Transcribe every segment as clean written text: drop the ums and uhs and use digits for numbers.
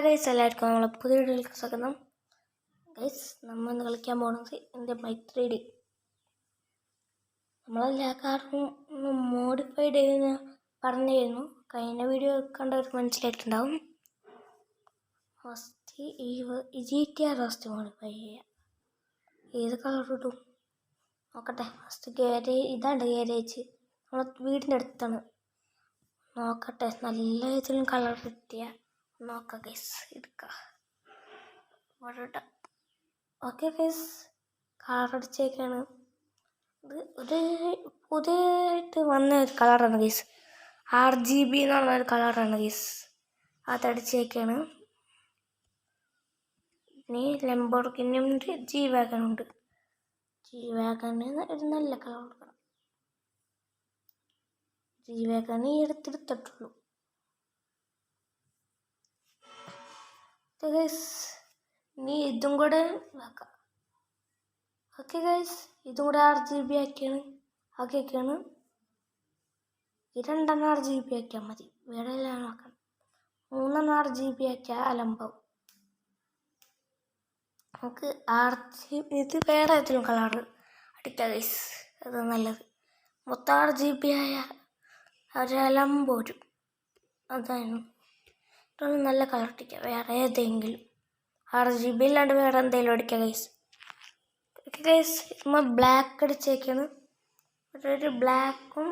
Guys എല്ലാവർക്കും നമ്മളെ പുതിയ വീഡിയോയിലേക്ക് സ്വാഗതം. ഗൈസ് നമ്മൾ ഇന്ന് കളിക്കാൻ പോകുന്നത് എൻ്റെ ബൈക്ക് 3D. നമ്മളെല്ലാ കാറും ഒന്ന് മോഡിഫൈഡ് ചെയ്യുന്ന പറഞ്ഞിരുന്നു. കഴിഞ്ഞ വീഡിയോ കണ്ടവർക്ക് മനസ്സിലായിട്ടുണ്ടാവും. ഫസ്റ്റ് ഈ GTR ഫസ്റ്റ് മോഡിഫൈ ചെയ്യാം. ഏത് കളർ ഇടും നോക്കട്ടെ. ഫസ്റ്റ് ഇതാണ്ട് ഗാരേജ് നമ്മളെ വീടിൻ്റെ അടുത്താണ്. നോക്കട്ടെ, നല്ല ഇതിലും കളർ കിട്ടിയ നോക്കാം ഗൈസ്, എടുക്കാം. ഓക്കെ ഗൈസ്, കളർ അടിച്ചേക്കാണ്. ഇത് ഒരു പുതിയതായിട്ട് വന്ന ഒരു കളറാണ് ഗൈസ്. RGB എന്ന് പറഞ്ഞൊരു കളറാണ് ഗൈസ്. അതടിച്ചേക്കാണ്. ഇനി ലംബോർഗിനിയും ഉണ്ട്, G-Wagon ഉണ്ട്. G-Wagon ഒരു നല്ല കളർ കൊടുക്കണം. G-Wagon ഈ എടുത്തിട്ടുള്ളൂ. ഇനി ഇതും കൂടെ ആക്കാം. ഓക്കെ ഗൈസ്, ഇതും കൂടെ RGB ആക്കിയൊക്കെയാണ്. ഈ 2 RGB ആക്കിയാൽ മതി, വേറെ എല്ലാം ആക്കണം. 3 RGB ആക്കിയാൽ അലമ്പാവും. നമുക്ക് ഇത് വേറെ ഏതെങ്കിലും കളർ അടിക്കാം ഗൈസ്, അത് നല്ലത്. മൊത്തം RGB ആയ ഒരു അലമ്പ് വരും. അതാണ് നല്ല കളർ അടിക്കുക. വേറെ ഏതെങ്കിലും RGB ഇല്ലാണ്ട് വേറെ എന്തെങ്കിലും അടിക്കാം ഗൈസ്. ഓക്കെ ഗൈസ്, നമ്മൾ ബ്ലാക്ക് അടിച്ചേക്കാണ്. ഒരു ബ്ലാക്കും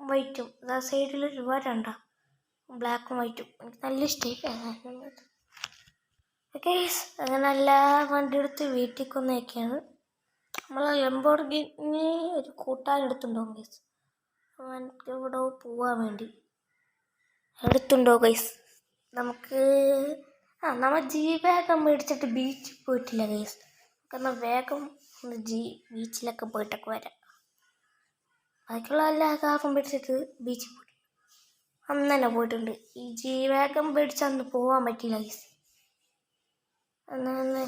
വൈറ്റും. ആ സൈഡിൽ ഒരു വരണ്ട, ബ്ലാക്കും വൈറ്റും. എനിക്ക് നല്ല ഇഷ്ടമായി. ഓക്കെ ഗൈസ്, അങ്ങനെ എല്ലാ വണ്ടി എടുത്ത് വീട്ടിൽ കൊന്നേക്കാണ്. നമ്മൾ ലംബോർഗിനി ഒരു കൂട്ടാനെടുത്തുണ്ടോ ഗൈസ്? എനിക്ക് ഇവിടെ പോവാൻ വേണ്ടി എടുത്തുണ്ടോ ഗൈസ്? നമ്മൾ G-Wagon മേടിച്ചിട്ട് ബീച്ചിൽ പോയിട്ടില്ല ഗൈസ്. കാരണം വേഗം ഒന്ന് ബീച്ചിലൊക്കെ പോയിട്ടൊക്കെ വരാം. ബാക്കിയുള്ള എല്ലാ കാറും മേടിച്ചിട്ട് ബീച്ചിൽ പോയി അന്ന് തന്നെ പോയിട്ടുണ്ട്. ഈ G-Wagon മേടിച്ച് അന്ന് പോകാൻ പറ്റിയില്ല ഗൈസ്. അന്ന്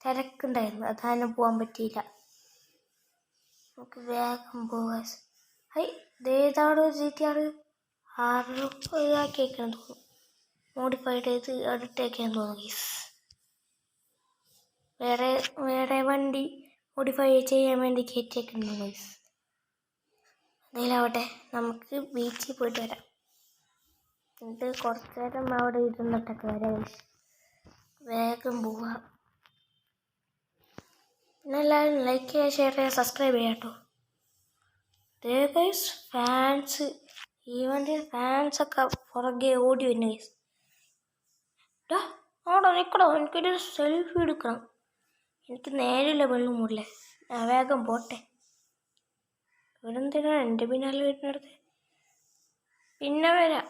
തിരക്കുണ്ടായിരുന്നു, അതാണ് പോകാൻ പറ്റിയില്ല. നമുക്ക് വേഗം പോകാം. ഇതേതാണോ GTR? 6 ഇതാക്കിയേക്കാന്ന് തോന്നുന്നു, മോഡിഫൈഡ് ചെയ്ത് അടുത്തേക്കാന്ന് തോന്നുന്നു ഗൈസ്. വേറെ വണ്ടി മോഡിഫൈ ചെയ്യാൻ വേണ്ടി കയറ്റിയേക്കുന്നു ഗൈസ്. അതിലാവട്ടെ, നമുക്ക് ബീച്ചിൽ പോയിട്ട് വരാം. എന്നിട്ട് കുറച്ച് നേരം അവിടെ ഇരുന്നിട്ടൊക്കെ വരാം ഗൈസ്. വേഗം പോവാം. പിന്നെ എല്ലാവരും ലൈക്ക് ചെയ്യുക, ഷെയർ ചെയ്യുക, സബ്സ്ക്രൈബ് ചെയ്യാം കേട്ടോ. ഗൈസ്, ഫാൻസ്, ഈ വണ്ടി ഫാൻസൊക്കെ പുറകെ ഓടി വരുന്നു ഗൈസ്. അവിടെ നിൽക്കണോ, എനിക്കൊരു സെൽഫി എടുക്കണം. എനിക്ക് നേരില്ല വെള്ളം മൂടില്ലേ, ഞാൻ വേഗം പോട്ടെ. ഇവരെന്തിനാണ് എൻ്റെ പിന്നാലെ വരുന്നിടത്ത്? പിന്നെ വരാം.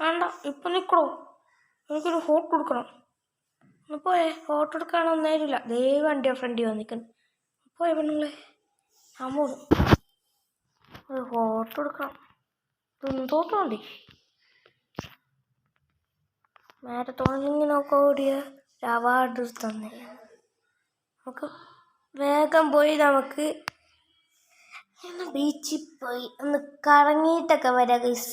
വേണ്ട, ഇപ്പം നിൽക്കണോ, എനിക്കൊരു ഫോട്ടോ എടുക്കണം. ഒന്ന് പോയേ, ഫോട്ടോ എടുക്കാനൊന്നും നേരില്ല. വണ്ടിയോ ഫ്രണ്ടിയോ നിൽക്കുന്നു. പോയേ പെണ്ണുങ്ങളെ, ഞാൻ പോകും. ഒരു ഫോട്ടോ എടുക്കണം. തോന്നുന്നുണ്ട് മാരത്തോണിലിങ്ങനൊക്കെ ഓടിയ ഒരു അവാർഡ് തന്നെ. നമുക്ക് വേഗം പോയി നമുക്ക് ബീച്ചിൽ പോയി ഒന്ന് കറങ്ങിയിട്ടൊക്കെ വരാം ഗൈസ്.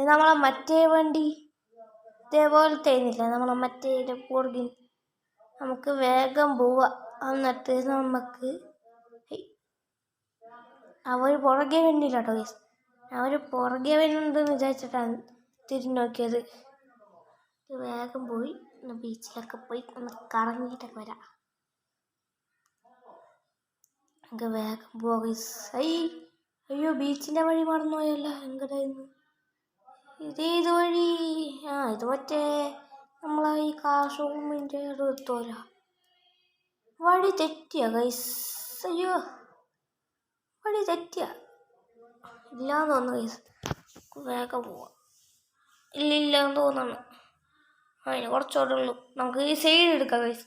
നമ്മളെ മറ്റേ വണ്ടി ഇതേപോലത്തെ ആയിരുന്നില്ല, നമ്മളെ മറ്റേ പുറകിൽ. നമുക്ക് വേഗം പോവാം. എന്നിട്ട് നമുക്ക് അവർ പുറകെ വേണ്ടിയില്ല കേട്ടോ ഗൈസ്. അവർ പുറകെ വരുന്നുണ്ടെന്ന് വിചാരിച്ചിട്ടാണ് തിരിഞ്ഞു നോക്കിയത്. വേഗം പോയി ഒന്ന് ബീച്ചിലൊക്കെ പോയി ഒന്ന് കറങ്ങിയിട്ടൊക്കെ വരാം. നമുക്ക് വേഗം പോവാം ഗൈസ്. അയ്യോ, ബീച്ചിൻ്റെ വഴി മറന്നു പോയല്ല. എങ്ങടായിരുന്നു ഇത് വഴി? ഇത് മറ്റേ നമ്മളെ ഈ കാർ ഷോറൂമിൻ്റെ അടുത്തോല. വഴി തെറ്റിയ ഗൈസ്. അയ്യോ, വഴി തെറ്റിയ ഇല്ലാന്ന് തോന്നുന്നു ഗൈസ്. വേഗം പോവാം. ഇല്ലാന്ന് തോന്നുന്നു. അതിന് കുറച്ചുകൂടെ ഉള്ളൂ. നമുക്ക് ഈ സൈഡ് എടുക്കാം ഗൈസ്.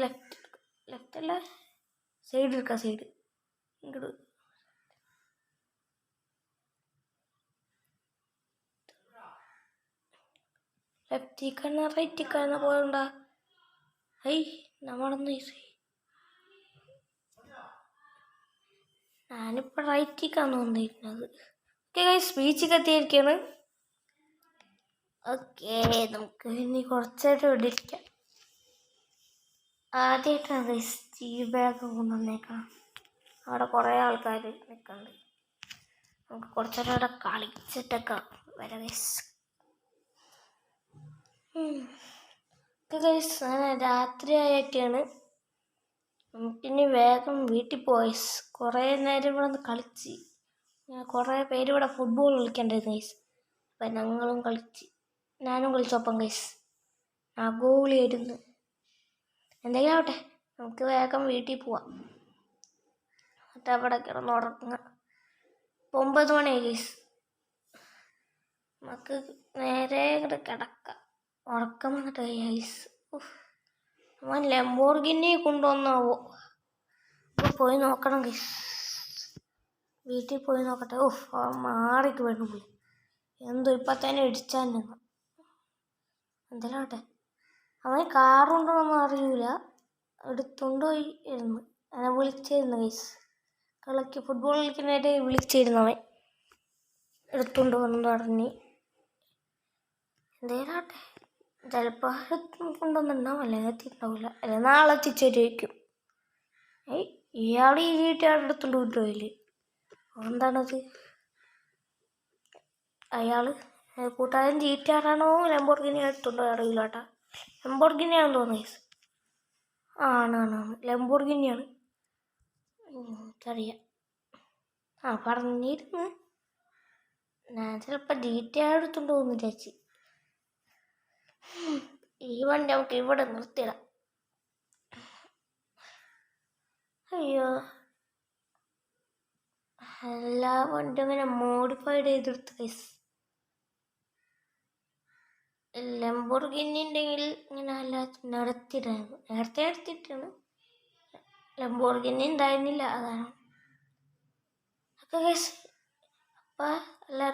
ലെഫ്റ്റ് അല്ല, സൈഡ് എടുക്കാം. സൈഡ് ഇങ്ങോട്ട് ലെഫ്റ്റിക്കാണ് റൈറ്റിക്കാന്ന് പോകണ്ട. നമ്മളൊന്ന് ഞാനിപ്പോൾ റൈറ്റിക്കാന്ന് തോന്നിയിരിക്കുന്നത്. ഓക്കെ ഗൈസ്, ബീച്ചിൽ എത്തിയിരിക്കുകയാണ്. ഓക്കെ, നമുക്ക് ഇനി കുറച്ചേരം ഇവിടെ ഇരിക്കാം. ആദ്യമായിട്ടാണ് ഗൈസ് ടീ ബാഗ് കൊണ്ടുവന്നേക്കണം. അവിടെ കുറേ ആൾക്കാർ നിൽക്കുന്നുണ്ട്. നമുക്ക് കുറച്ചേരം അവിടെ കളിച്ചിട്ടൊക്കെ വരാം ഗൈസ്. ഗൈസ് അങ്ങനെ രാത്രിയായിട്ടാണ്. നമുക്കിനി വേഗം വീട്ടിൽ പോയി. കുറേ നേരം ഇവിടെ നിന്ന് കളിച്ച് കുറേ പേര് ഇവിടെ ഫുട്ബോൾ കളിക്കണ്ടായിരുന്നു ഗൈസ്. അപ്പം ഞങ്ങളും കളിച്ച്, ഞാനും കളിച്ചൊപ്പം ഗൈസ്. ആ ഗോളിയായിരുന്നു. എന്തെങ്കിലും ആവട്ടെ, നമുക്ക് വേഗം വീട്ടിൽ പോവാം. എന്നിട്ട് അവിടെ കിടന്നുറങ്ങുക. 9 മണിയായി ഗൈസ്. നമുക്ക് നേരെ ഇങ്ങോട്ട് കിടക്കാം. ഉറക്കം വന്നിട്ട് ഗൈസ്. അവൻ ലംബോർഗിനി കൊണ്ടുവന്നാവോ? അപ്പോൾ പോയി നോക്കണം ഗൈസ്. വീട്ടിൽ പോയി നോക്കട്ടെ. അവൻ മാറിക്ക് വേണം പോയി. എന്തോ ഇപ്പം തന്നെ ഇടിച്ചാൽ നിന്ന്. എന്തെങ്കിലും ആവട്ടെ, അവൻ കാറുണ്ടോന്നൊന്നും അറിയില്ല. എടുത്തുകൊണ്ട് പോയി ഇരുന്ന് അവനെ വിളിച്ചിരുന്നു ഗൈസ്. ഫുട്ബോൾ കളിക്കുന്നവരെ വിളിച്ചിരുന്നു. അവൻ എടുത്തുകൊണ്ട് വന്നു പറഞ്ഞ്. എന്തേലും ആവട്ടെ, ചിലപ്പോൾ കൊണ്ടുവന്നിട്ടുണ്ടാവും, അല്ലെങ്കിൽ എത്തിയിട്ടുണ്ടാവില്ല, അല്ലെങ്കിൽ നാളെ എത്തിച്ചേരുമായിരിക്കും. ഇയാൾ ഈ വീട്ടുകാരുടെ എടുത്തുകൊണ്ട് കൊണ്ടുപോയില്ലേ? എന്താണത്? അയാൾ കൂട്ടുകാരൻ ജീറ്റാറാണോ ലംബോർഗിനി എടുത്തുണ്ടോ അറിയില്ല കേട്ടാ. ലംബോർഗിനിയാണെന്ന് തോന്നുന്നു ഗൈസ്. ആണ് ലംബോർഗിനിയാണ്. എനിക്കറിയാം. പറഞ്ഞിരുന്നു. ഞാൻ ചിലപ്പോൾ ജീറ്റാർ എടുത്തുകൊണ്ട് പോകുന്നു ചേച്ചി. ഈ വണ്ടി നമുക്ക് ഇവിടെ നിർത്തിയിടാം. അയ്യോ, എല്ലാ വണ്ടിയും ഇങ്ങനെ മോഡിഫൈഡ് ചെയ്തെടുത്ത് ഗൈസ്. ലംബോർഗിനി ഉണ്ടെങ്കിൽ ഇങ്ങനെ അല്ല നടത്തിയിട്ടായിരുന്നു. നേരത്തെ എടുത്തിട്ടാണ്. ലംബോർഗിനി ഉണ്ടായിരുന്നില്ല, അതാണ്. അപ്പോൾ ഗൈസ്, അപ്പം എല്ലാവർക്കും